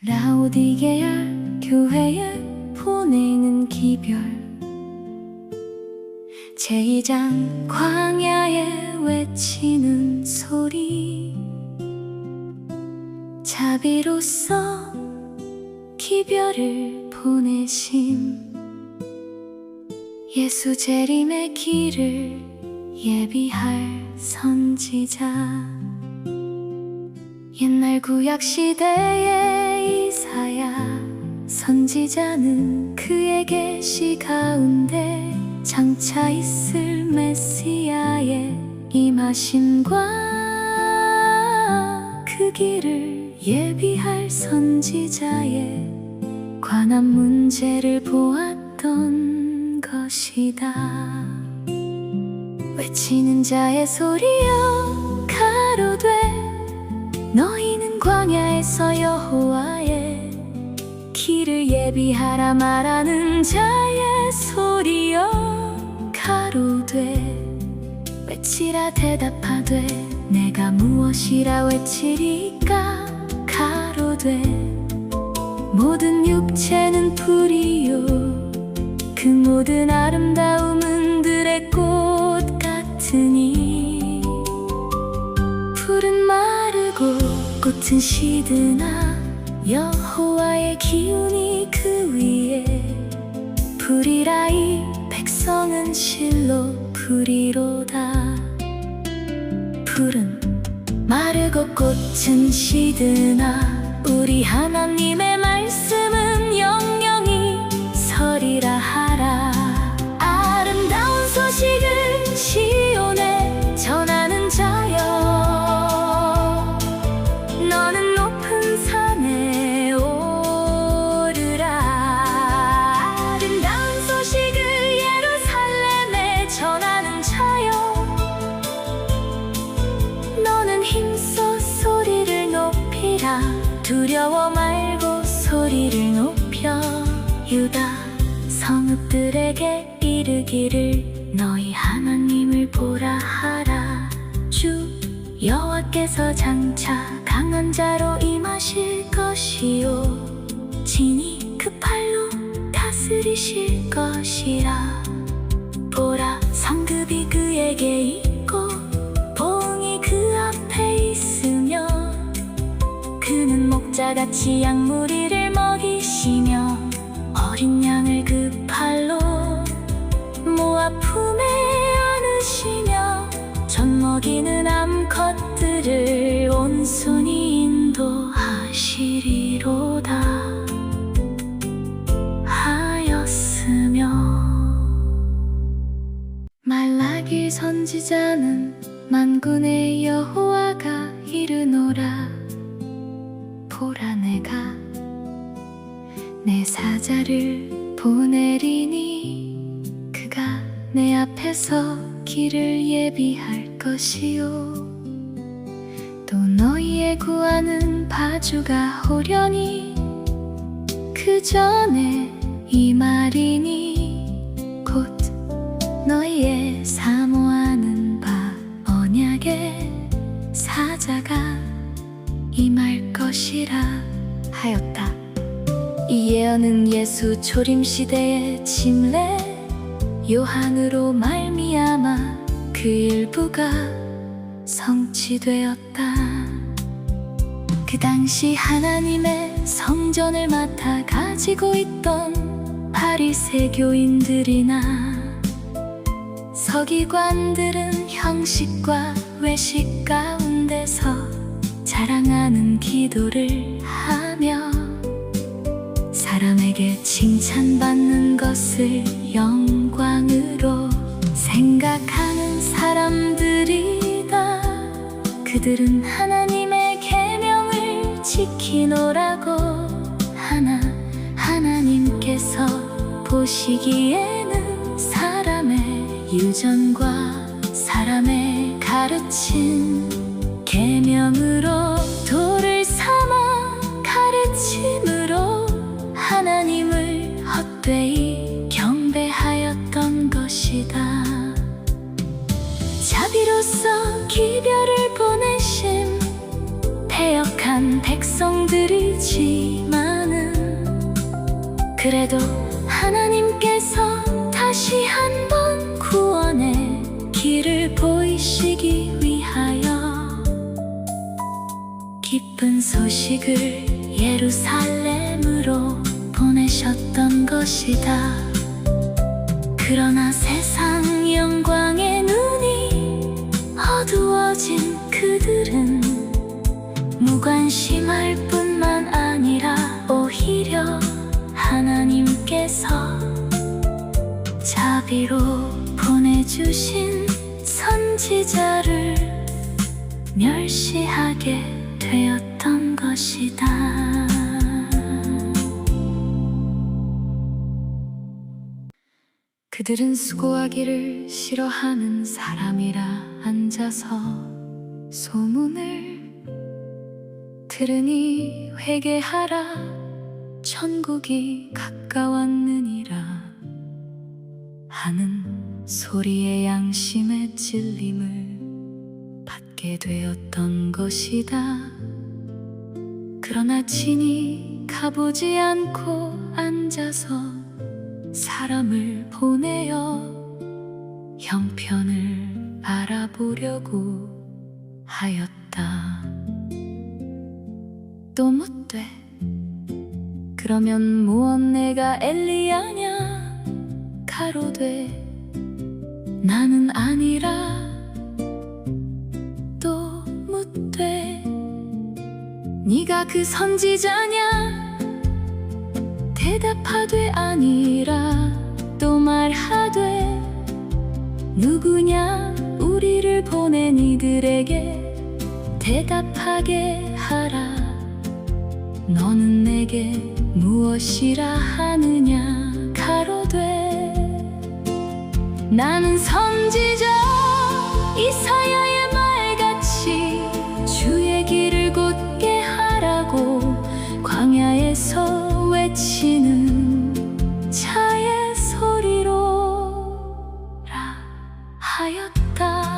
라오디게아 교회에 보내는 기별 제2장 광야에 외치는 소리 자비로써 기별을 보내심 예수 재림의 길을 예비할 선지자 옛날 구약 시대의 이사야 선지자는 그의 계시 가운데 장차 있을 메시아의 임하심과 그 길을 예비할 선지자에 관한 문제를 보았던 것이다. 외치는 자의 소리여 가로되 너희는 광야에서 여호와의 길을 예비하라 말하는 자의 소리여 가로되 외치라 대답하되 내가 무엇이라 외치리까 가로되 모든 육체는 불이요 그 모든 아름다움은 들의 꽃 같으니 풀은 마르고 꽃은 시드나 여호와의 기운이 그 위에 불이라 이 백성은 실로 불이로다. 풀은 마르고 꽃은 시드나 우리 하나님의 말씀은 영영이 서리라 하라. 아름다운 소식을 시온에 전하는 자여 너는 높은 산에 오르라. 아름다운 소식을 예루살렘에 전하는 자여 너는 힘써 소리를 높이라. 두려워 말고 소리를 높여 유다 성읍들에게 이르기를 너희 하나님을 보라 하라. 주 여호와께서 장차 강한 자로 임하실 것이요 진히 그 팔로 다스리실 것이라. 보라 성급이 그에게 있고 보응이 그 앞에 있으며 그는 목자같이 양무리를 먹이시며 어린 양을 그 팔로 모아 품에 안으시며 젖먹이는 암컷들을 온순히 인도하시리로다 하였으며 말라기 선지자는 만군의 여호와가 이르노라. 보라 내가 내 사자를 보내리니 그가 내 앞에서 길을 예비할 것이요 또 너희의 구하는 바주가 오려니 그 전에 이 말이니 곧 너희의 사모하는 바 언약의 사자가 임할 것이라 하였다. 이 예언은 예수 초림 시대의 침례 요한으로 말미암아 그 일부가 성취되었다. 그 당시 하나님의 성전을 맡아 가지고 있던 바리새교인들이나 서기관들은 형식과 외식 가운데서 자랑하는 기도를 하며 사람에게 칭찬받는 것을 영광으로 생각하는 사람들이다. 그들은 하나님의 계명을 지키노라고 하나 하나님께서 보시기에는 사람의 유전과 사람의 가르침 계명으로 도를 삼아 가르침으로 하나님을 헛되이 경배하였던 것이다. 자비로써 기별을 보내심 패역한 백성들이지만 그래도 하나님께서 다시 한번 구원의 길을 보이시기 위하여 기쁜 소식을 예루살렘으로 보내셨던 것이다. 그러나 세상 영광의 눈이 어두워진 그들은 무관심할 뿐만 아니라 오히려 하나님께서 자비로 보내주신 선지자를 멸시하게 되었던 것이다. 그들은 수고하기를 싫어하는 사람이라 앉아서 소문을 들으니 회개하라 천국이 가까웠느니라 하는 소리에 양심의 찔림을 받게 되었던 것이다. 그러나 친히 가보지 않고 앉아서 사람을 보내어 형편을 알아보려고 하였다. 또 묻되 그러면 무엇 내가 엘리야냐 가로되 나는 아니라. 또 묻되 네가 그 선지자냐 대답하되 아니라. 또 말하되 누구냐 우리를 보낸 이들에게 대답하게 하라. 너는 내게 무엇이라 하느냐 가로되 나는 선지자 이사야의 말같이 주의 길을 곧게 하라고 광야에서 외치는 자의 소리로라 하였다.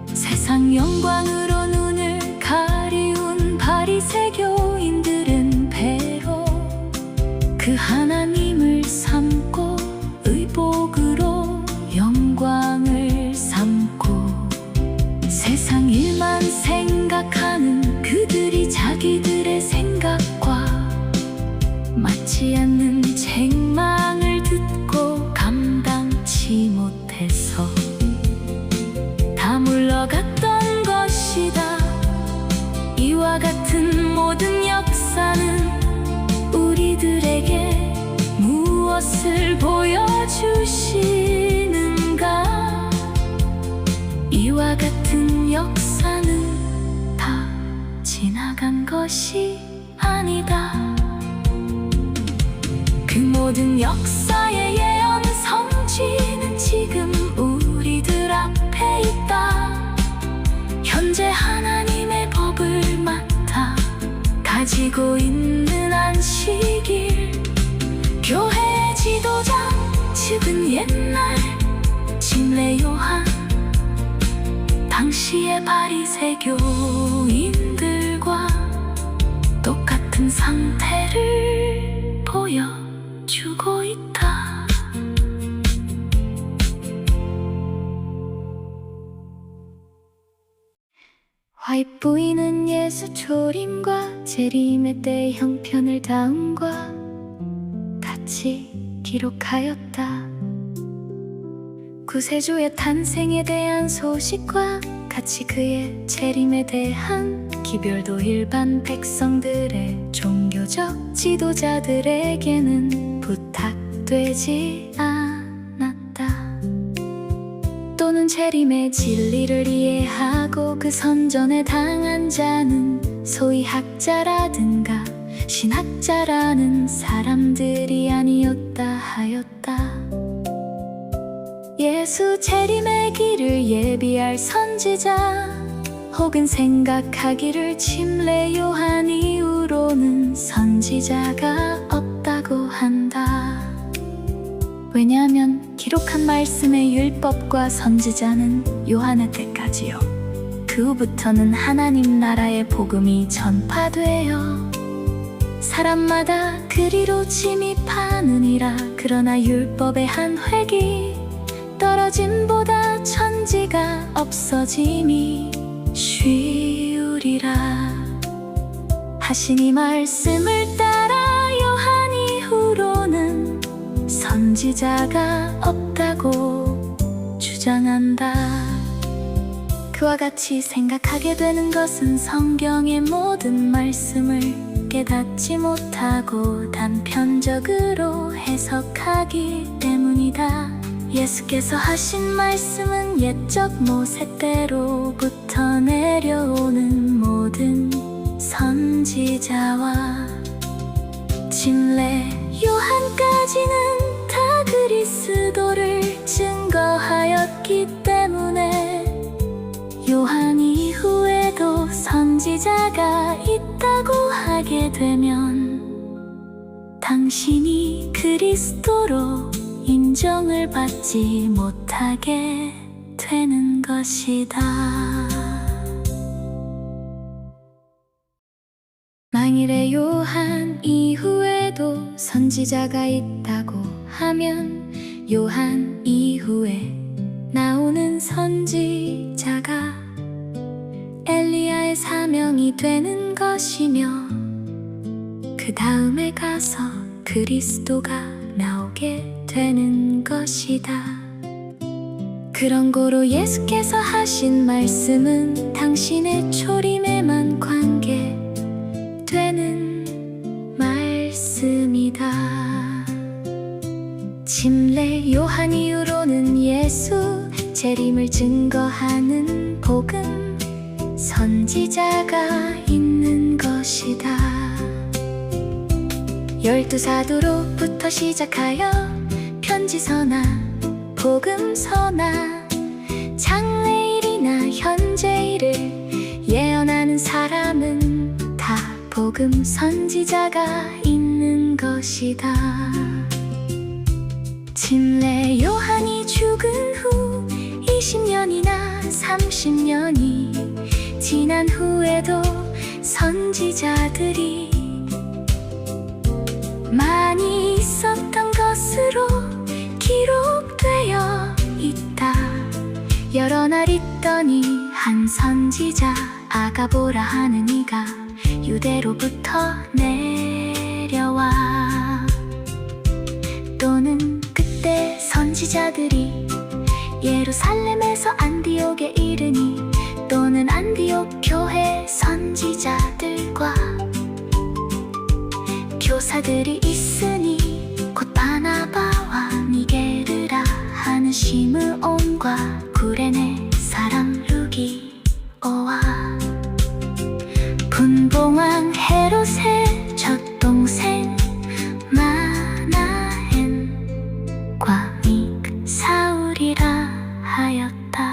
세상 영광으로 눈을 가리운 바리새교인들은 배로 그 하나님을 삼고 의복으로 영광을 삼고 세상 일만 생각하는 그들이 자기들의 생각과 맞지 않는 책망을 듣고 감당치 못해서 다 물러갔던 것이다. 이와 같은 모든 역사는 우리들에게 무엇을 보여주시는가? 이와 같은 역사는 다 지나간 것이 아니다. 그 모든 역사의 예언 성취는 지금 우리들 앞에 있다. 현재 하나님의 법을 맡아 가지고 있는 안식일 교회의 지도자 즉은 옛날 침례 요한 당시의 바리새교인들과 똑같은 상태를 보여주고 있다. 화입부인은 예수 초림과 재림의 때 형편을 다음과 같이 기록하였다. 구세주의 탄생에 대한 소식과 같이 그의 재림에 대한 기별도 일반 백성들의 종교적 지도자들에게는 부탁되지 않았다. 또는 재림의 진리를 이해하고 그 선전에 당한 자는 소위 학자라든가 신학자라는 사람들이 아니었다 하였다. 예수 재림의 길을 예비할 선지자 혹은 생각하기를 침례 요한 이후로는 선지자가 없다고 한다. 왜냐하면 기록한 말씀의 율법과 선지자는 요한의 때까지요. 그 후부터는 하나님 나라의 복음이 전파되어 사람마다 그리로 침입하느니라. 그러나 율법의 한 획이 떨어짐보다 천지가 없어짐이 쉬우리라 하시니 말씀을 따라 요한 이후로는 선지자가 없다고 주장한다. 그와 같이 생각하게 되는 것은 성경의 모든 말씀을 깨닫지 못하고 단편적으로 해석하기 때문이다. 예수께서 하신 말씀은 옛적 모세 때로부터 내려오는 모든 선지자와 침례 요한까지는 다 그리스도를 증거하였기 때문에 요한 이후에도 선지자가 있다고 하게 되면 당신이 그리스도로 인정을 받지 못하게 되는 것이다. 만일에 요한 이후에도 선지자가 있다고 하면 요한 이후에 나오는 선지자가 엘리야의 사명이 되는 것이며 그 다음에 가서 그리스도가 나오게 되는 것이다. 그런 고로 예수께서 하신 말씀은 당신의 초림에만 관계되는 말씀이다. 침례 요한 이후로는 예수 재림을 증거하는 복음 선지자가 있는 것이다. 12사도로부터 시작하여 편지서나 복음서나 장래일이나 현재일을 예언하는 사람은 다 복음 선지자가 있는 것이다. 침례 요한이 죽은 후 20년이나 30년이 지난 후에도 선지자들이 많이 있었던 것으로 기록되어 있다. 여러 날 있더니 한 선지자 아가보라 하는 이가 유대로부터 내려와. 또는 그때 선지자들이 예루살렘에서 안디옥에 이르니 또는 안디옥 교회 선지자들과 교사들이 있으니 곧 바나바와 니게르라 하는 시므온과 구레네 사람 루기오와 분봉왕 헤롯의 젖동생 마나엔과 믹사울이라 하였다.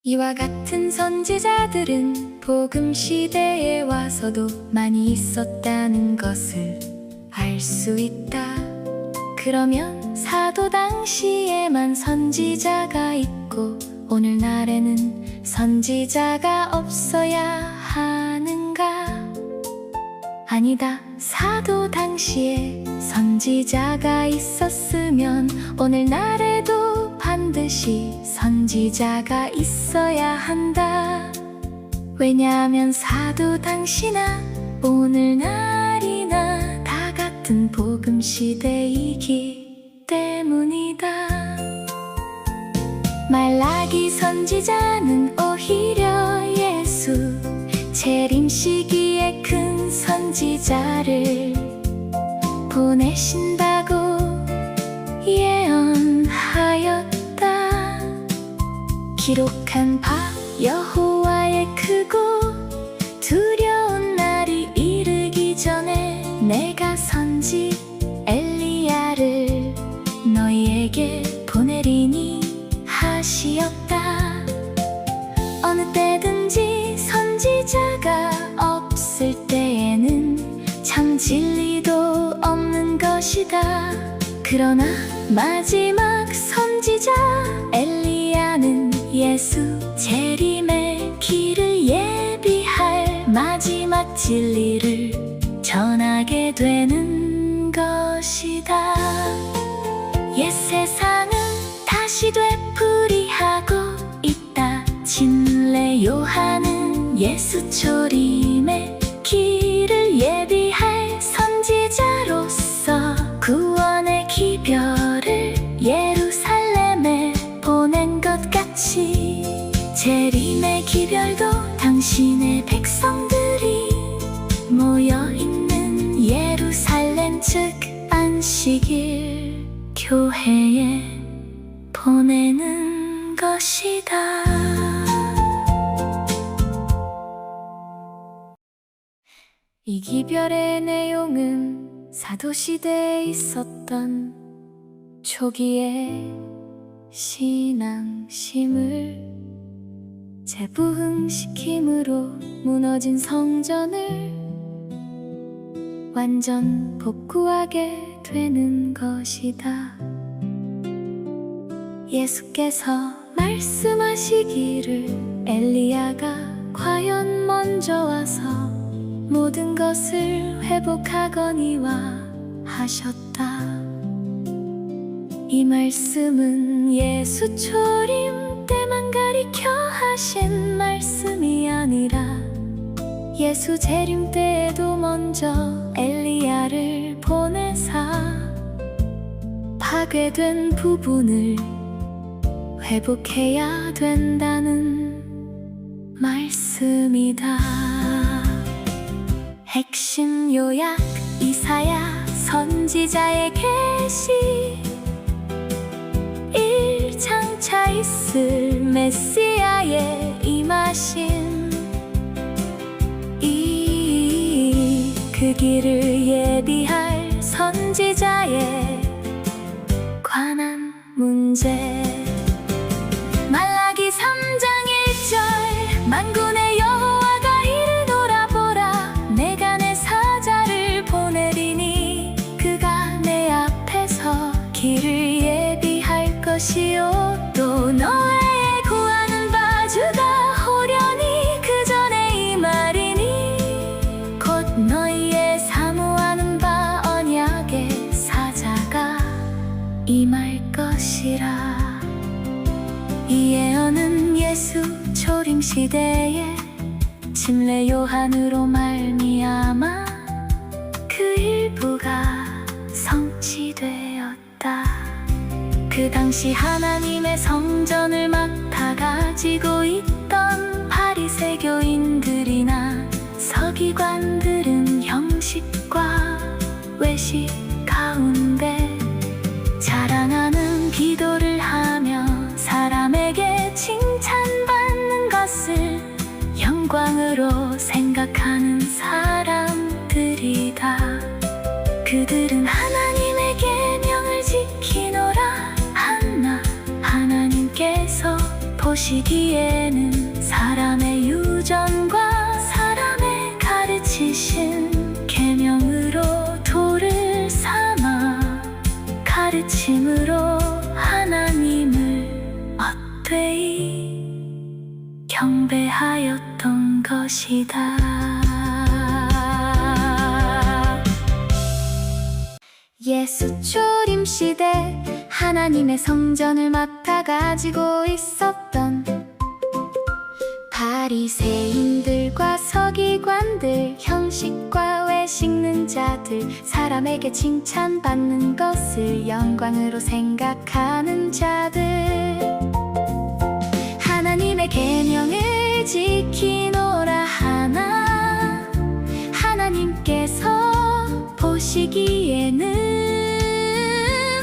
이와 같은 선지자들은 복음 시대에 와서도 많이 있었다는 것을 알 수 있다. 그러면 사도 당시에만 선지자가 있고 오늘날에는 선지자가 없어야 하는가? 아니다. 사도 당시에 선지자가 있었으면 오늘날에도 반드시 선지자가 있어야 한다. 왜냐하면 사도 당시나 오늘날이나 다 같은 복음 시대이기 때문이다. 말라기 선지자는 오히려 예수 재림 시기에 큰 선지자를 보내신다고 예언하였다. 기록한 바 여호와의 크고 두려운 날이 이르기 전에 내가 선지 엘리야를 너희에게 보내리니 하시었다. 어느 때든지 선지자가 없을 때에는 참 진리도 없는 것이다. 그러나 마지막 선지자 엘리야는 예수 재림의 길을 예비 진리를 전하게 되는 것이다. 옛 세상은 다시 되풀이하고 있다. 진례 요한은 예수 초림의 길을 예비할 선지자로서 구원의 기별을 예루살렘에 보낸 것 같이 재림의 기별도 당신의 백성들이 모여있는 예루살렘 즉 안식일 교회에 보내는 것이다. 이 기별의 내용은 사도시대에 있었던 초기의 신앙심을 재부흥시킴으로 무너진 성전을 완전 복구하게 되는 것이다. 예수께서 말씀하시기를 엘리야가 과연 먼저 와서 모든 것을 회복하거니와 하셨다. 이 말씀은 예수 초림 때만 가리켜 하신 말씀이 아니라 예수 재림 때에도 먼저 엘리야를 보내사 파괴된 부분을 회복해야 된다는 말씀이다. 핵심 요약 이사야 선지자의 계시 1장차 있을 메시아의 임하심 그 길을 예비할 선지자에 관한 문제 말라기 3장 1절 만군의 여호와가 이르노라 보라 내가 내 사자를 보내리니 그가 내 앞에서 길을 예비할 것이요 또 너의 구하는 바 주가 호련히 그 전에 임하리니 곧 너희의 사모하는 바 언약의 사자가 임할 것이라. 이 예언은 예수 초림 시대에 침례 요한으로 말미암아 그 일부가 성취되었다. 그 당시 하나님의 성전을 맡아 가지고 있던 바리새교인들이나 서기관들은 형식과 외식 가운데 자랑하는 기도를 하며 사람에게 칭찬받는 것을 영광으로 생각하는 사람들이다. 그들은 하나님의 계명을 지키노라 하나 하나님께서 보시기에는 사람의 유전과 사람의 가르치신 계명으로 돌을 삼아 가르침으로 하나님을 헛되이 경배하였던 것이다. 예수 초림 시대 하나님의 성전을 맡아 가지고 있었던 바리새인들과 서기관들 형식과 외식는 자들 사람에게 칭찬받는 것을 영광으로 생각하는 자들 하나님의 계명을 지키노라 하나 하나님께서 보시기에는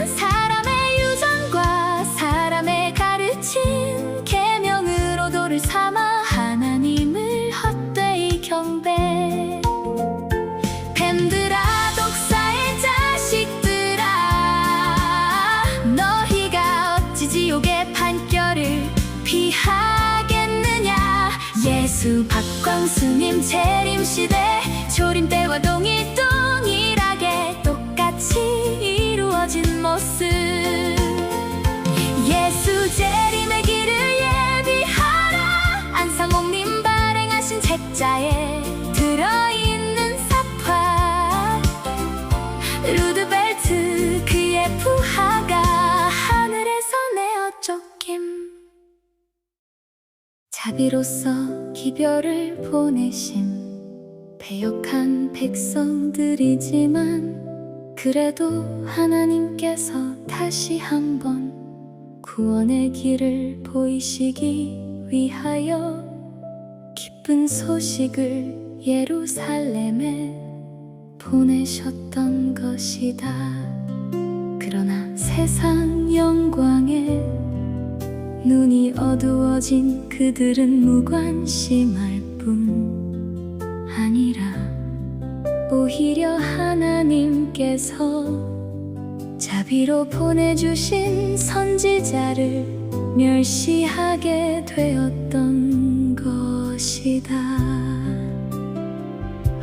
사람의 유전과 사람의 가르친 계명으로 돌을 삼아 하나님을 헛되이 경배 뱀들아 독사의 자식들아 너희가 어찌 지옥의 판결을 피하겠느냐. 예수 박광수님 재림시대 초림 때와 동일하게 똑같이 이루어진 모습 예수 재림의 길을 예비하라 안상홍님 발행하신 책자에 들어있는 자비로서 기별을 보내심. 패역한 백성들이지만 그래도 하나님께서 다시 한번 구원의 길을 보이시기 위하여 기쁜 소식을 예루살렘에 보내셨던 것이다. 그러나 세상 영광에 눈이 어두워진 그들은 무관심할 뿐 아니라 오히려 하나님께서 자비로 보내주신 선지자를 멸시하게 되었던 것이다.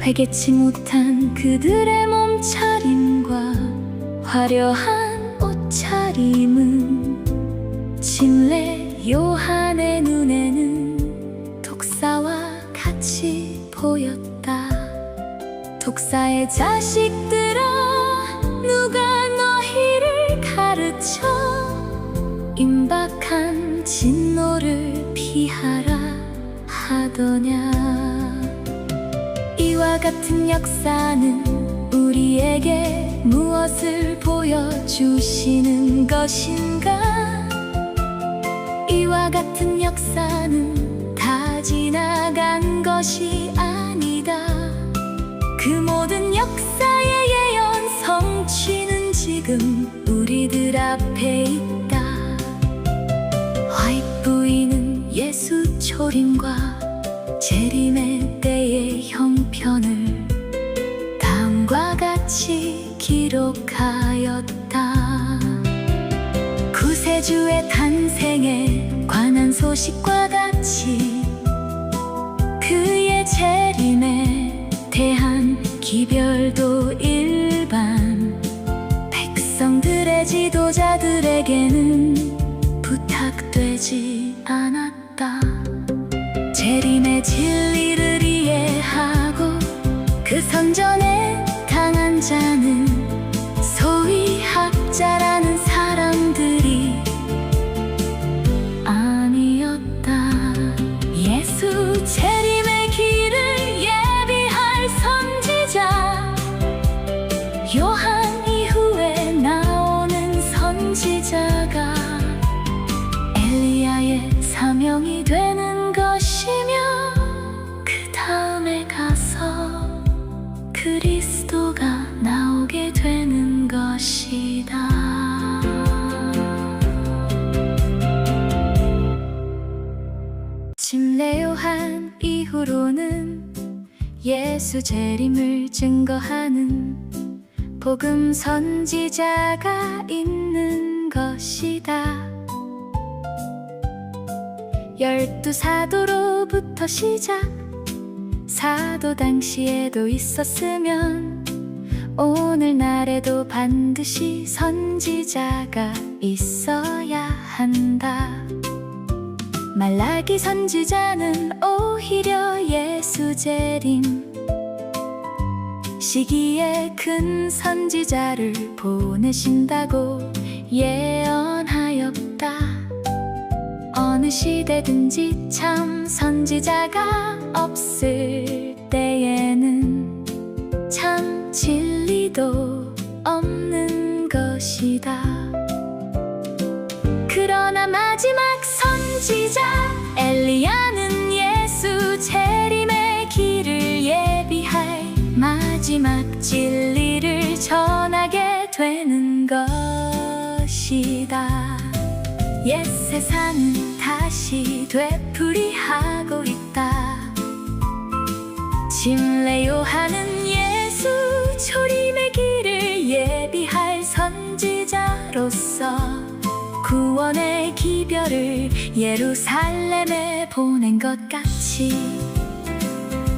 회개치 못한 그들의 몸차림과 화려한 옷차림은 침례 요한의 눈에는 독사와 같이 보였다. 독사의 자식들아, 누가 너희를 가르쳐 임박한 진노를 피하라 하더냐. 이와 같은 역사는 우리에게 무엇을 보여주시는 것인가? 이와 같은 역사는 다 지나간 것이 아니다. 그 모든 역사의 예언 성취는 지금 우리들 앞에 있다. 화입 부인은 예수 초림과 재림의 때의 형편을 다음과 같이 기록하였다. 구세주의 탄생에 관한 소식과 같이 그의 재림에 대한 기별도 일반 백성들의 지도자들에게는 부탁되지 않았다. 재림의 진리를 이해하고 그 선전에 당한 자는 소위 학자라는 사람들이 아니었다. 예수 재림의 길을 예비할 선지자 요한 이후에 나오는 선지자가 엘리야의 사명이 되는 것이며 그 다음에 가서 그리스도가 나오게 되는 것이다. 침례 요한 이후로는 예수 재림을 증거하는 복음 선지자가 있는 것이다. 12 사도로부터 시작, 사도 당시에도 있었으면 오늘날에도 반드시 선지자가 있어야 한다. 말라기 선지자는 오히려 예수 재림 시기에 큰 선지자를 보내신다고 예언하였다. 어느 시대든지 참 선지자가 없을 때에는 참 진리도 없는 것이다. 그러나 마지막 선지자 엘리야는 예수 재림의 길을 예비할 마지막 진리를 전하게 되는 것이다. 옛 세상은 다시 되풀이하고 있다. 침례 요한은 예수 초림의 길을 예비할 선지자로서 구원의 기별을 예루살렘에 보낸 것 같이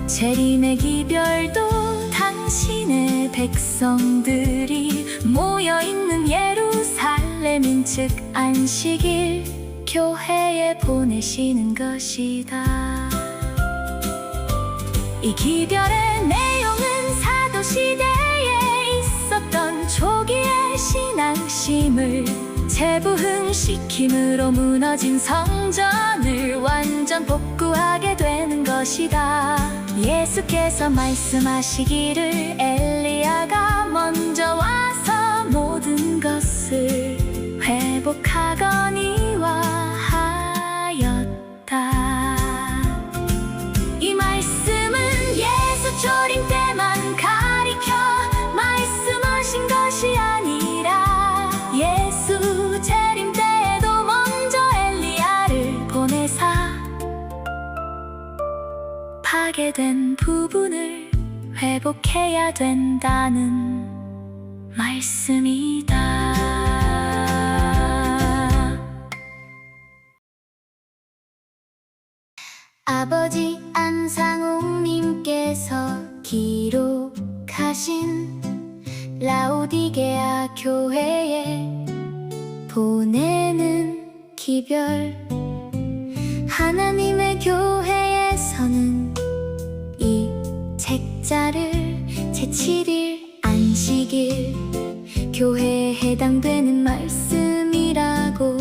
재림의 기별도 당신의 백성들이 모여있는 예루살렘인 즉 안식일 교회에 보내시는 것이다. 이 기별의 내용은 사도시대에 있었던 초기의 신앙심을 재부흥시킴으로 무너진 성전을 완전 복구하게 되는 것이다. 예수께서 말씀하시기를 엘리야가 먼저 와서 모든 것을 회복하거니와 하였다. 이 말씀은 예수 조림 때만 가리켜 말씀하신 것이 아니라 예수 재림 때에도 먼저 엘리야를 보내사 파괴된 부분을 회복해야 된다는 말씀이다. 아버지 안상홍님께서 기록하신 라오디게아 교회에 보내는 기별. 하나님의 교회에서는 이 책자를 제7일 안식일 교회에 해당되는 말씀이라고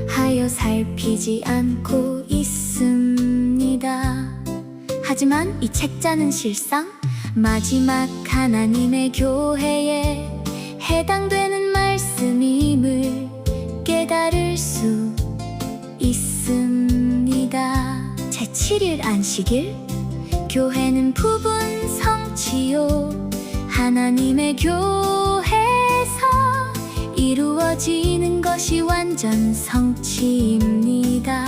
하여 살피지 않고 있습니다. 하지만 이 책자는 실상 마지막 하나님의 교회에 해당되는 말씀임을 깨달을 수 있습니다. 제7일 안식일 교회는 부분 성취요 하나님의 교회에서 이루어지는 것이 완전 성취입니다.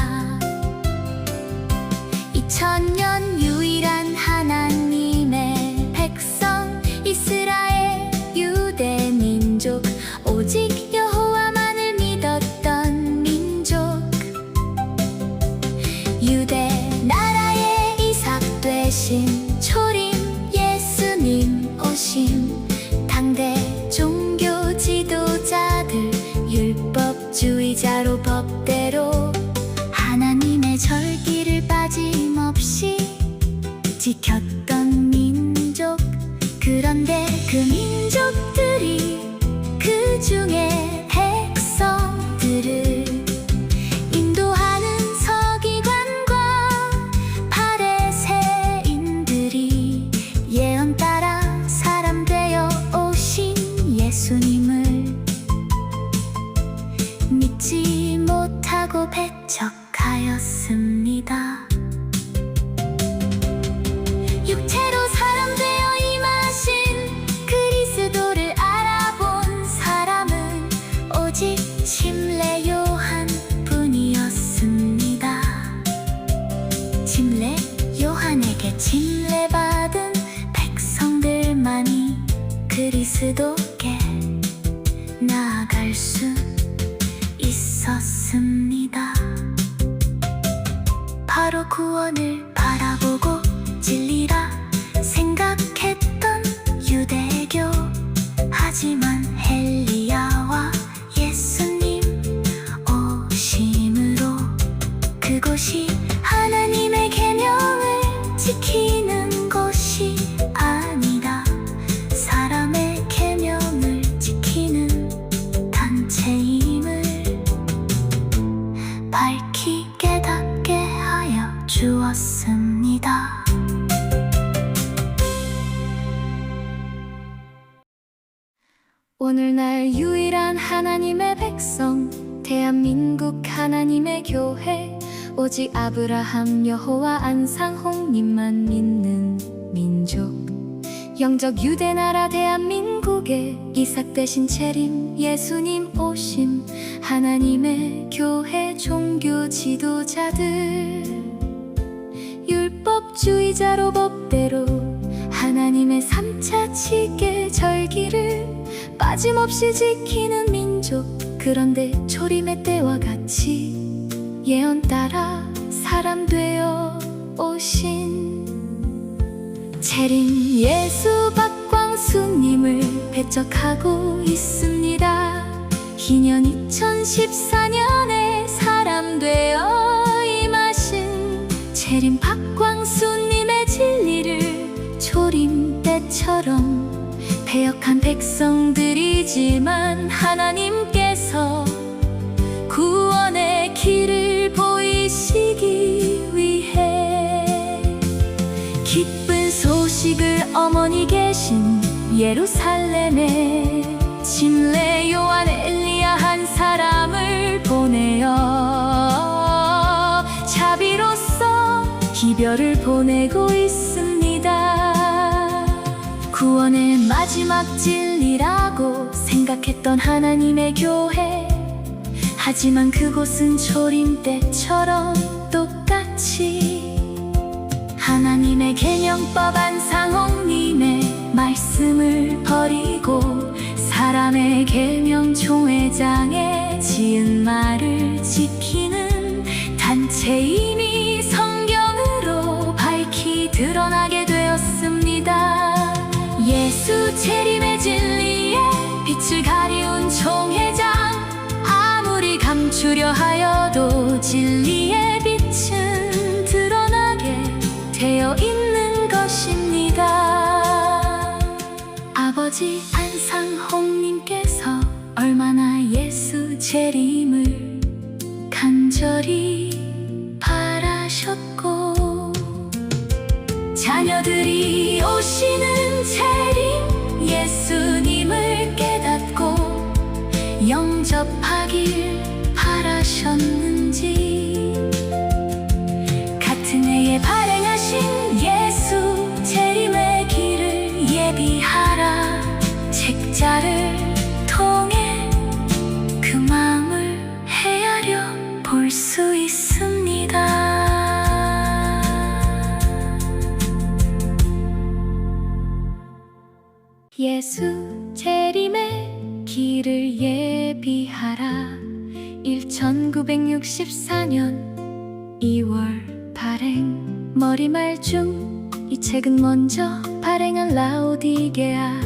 2000년 유일한 하나님의 백성 이스라엘 유대 민족, 오직 여호와만을 믿었던 민족, 유대 나라의 이삭 되신 초림 예수님 오심, 당대 종교 지도자들 율법주의자로 법대로 하나님의 절기를 빠짐없이 지켰던 민족. 그런데 그 민족들이 그 중에 백성들을 인도하는 서기관과 바리새인들이 예언 따라 사람 되어 오신 예수님을 믿지 못하고 배척하였습니다. 육체로 사람 되어 임하신 그리스도를 알아본 사람은 오직 침례 요한 뿐이었습니다. 침례 요한에게 침례받은 백성들만이 그리스도께 나아갈 수 있었습니다. 바로 구원을 바라보고 진리라 생각했던 유대교. 하지만 엘리야와 예수님 오심으로 그곳이 하나님의 계명을 지키는 곳이 아니라 사람의 계명을 지키는 단체임을 밝히 깨닫게 하여 주었습니다. 오늘날 유일한 하나님의 백성, 대한민국 하나님의 교회, 오직 아브라함 여호와 안상홍님만 믿는 민족, 영적 유대나라 대한민국에 이삭 대신 재림 예수님 오심, 하나님의 교회 종교 지도자들 율법주의자로 법대로 하나님의 3차 칠계 절기를 빠짐없이 지키는 민족. 그런데 초림의 때와 같이 예언 따라 사람 되어 오신 재림 예수 박광수님을 배척하고 있습니다. 기년 2014년에 사람 되어 임하신 재림 박광수님의 진리를 초림 때처럼 배역한 백성들이지만 하나님께서 주님께서 구원의 길을 보이시기 위해 기쁜 소식을 어머니 계신 예루살렘에 침례 요한 엘리야 한 사람을 보내어 자비로써 기별을 보내고 있습니다. 구원의 마지막 진리라고 생각했던 하나님의 교회, 하지만 그곳은 초림 때처럼 똑같이 하나님의 계명법 안상홍님의 말씀을 버리고 사람의 계명 총회장에 지은 말을 지키는 단체임이 성경으로 밝히 드러나게 되었습니다. 예수 재림의 진리에 빛을 가리운 총회장, 아무리 감추려 하여도 진리의 빛은 드러나게 되어 있는 것입니다. 아버지 안상홍님께서 얼마나 예수 재림을 간절히 바라셨고, 자녀들이 오시는 재림 예수님을 깨닫고 영접하길 바라셨는지, 같은 해에 발행하신 예수 재림의 길을 예비하라 책자를 통해 그 마음을 헤아려 볼 수 있습니다. 예수 재림의 길을 예비하라 1964년 2월 발행. 머리말 중 이 책은 먼저 발행한 라오디게아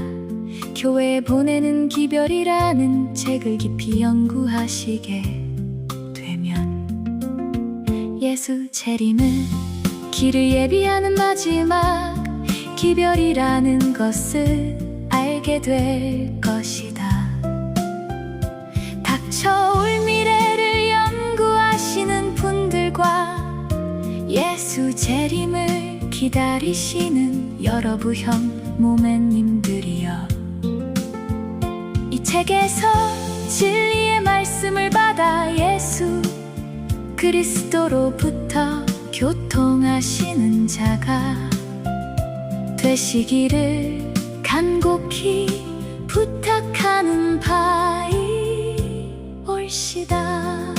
교회에 보내는 기별이라는 책을 깊이 연구하시게 되면 예수 재림을 길을 예비하는 마지막 기별이라는 것을 알게 될 것이다. 닥쳐올 미래를 연구하시는 분들과 예수 재림을 기다리시는 여러 부형 모매님들이여, 이 책에서 진리의 말씀을 받아 예수 그리스도로부터 교통하시는 자가 되시기를 간곡히 부탁하는 바이올시다.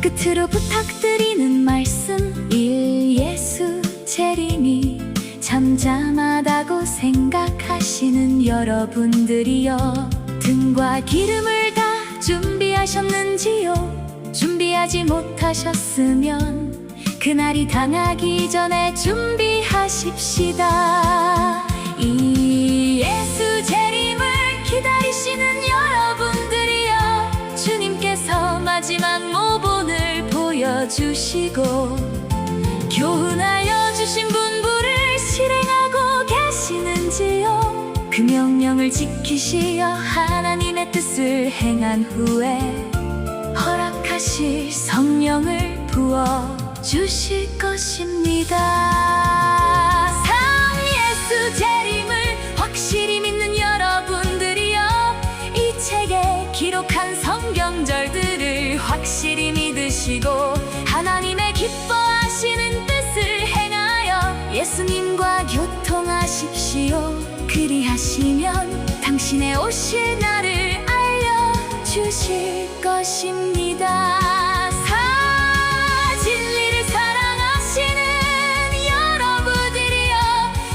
끝으로 부탁드리는 말씀 1. 예수 재림이 잠잠하다고 생각하시는 여러분들이여, 등과 기름을 다 준비하셨는지요? 준비하지 못하셨으면 그날이 당하기 전에 준비하십시다. 이 예수 재림을 기다리시는 여러분들이여, 주님께서 마지막 모본을 보여주시고 교훈하여 주신 분부를 실행하고 계시는지요? 그 명령을 지키시어 하나님의 뜻을 행한 후에 허락하실 성령을 부어 주실 것입니다. 예수 재림을 확실히 믿는 여러분들이여, 이 책에 기록한 성경절들을 확실히 믿으시고 하나님의 기뻐하시는 뜻을 행하여 예수님과 교통하십시오. 그리하시면 당신의 오실 날을 알려주실 것입니다. 진리를 사랑하시는 여러분들이여,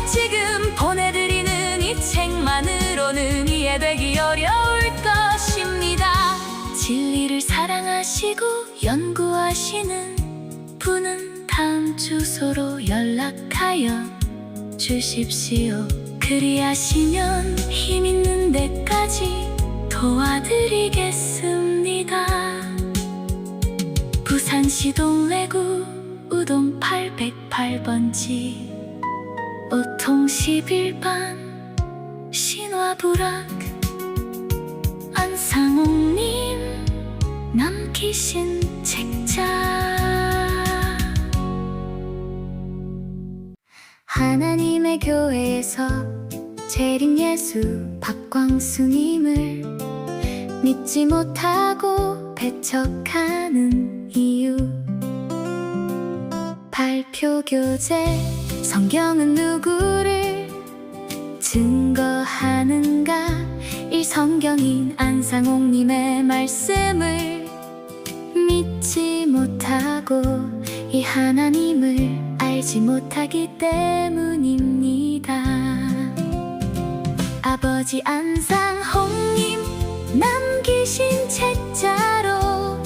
지금 보내드리는 이 책만으로는 이해되기 어려울 것입니다. 진리를 사랑하시고 연구하시는 분은 다음 주소로 연락하여 주십시오. 그리하시면 힘 있는 데까지 도와드리겠습니다. 부산시 동래구 우동 808번지 5통 11반 신화부락 안성 안상옥님 남기신 책자. 하나님의 교회에서 재림예수 박광수님을 믿지 못하고 배척하는 이유. 발표 교재 성경은 누구를 증거하는가? 이 성경인 안상옥님의 말씀을 믿지 못하고 이 하나님을 알지 못하기 때문입니다. 아버지 안상옥님 남기신 책자로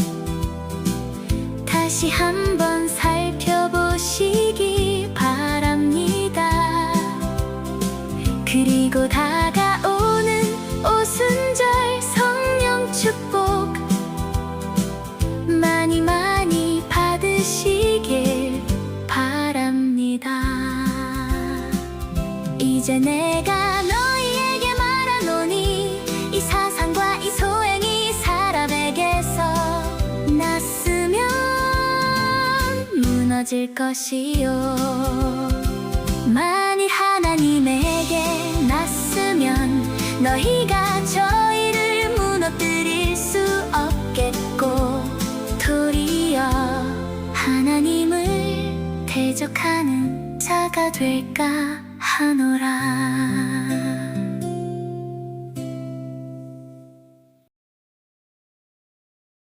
다시 한번 살펴보시기 바랍니다. 그리고 다가오는 오순절 성령 축복 많이 많이 받으시길 바랍니다. 이제 내가 너희에게 말하노니 이 사상과 이 소행이 사람에게서 났으면 무너질 것이요. 만일 하나님에게 났으면 너희가 저희를 무너뜨릴 수 없겠고 도리어 하나님을 대적하는 자가 될까 하노라.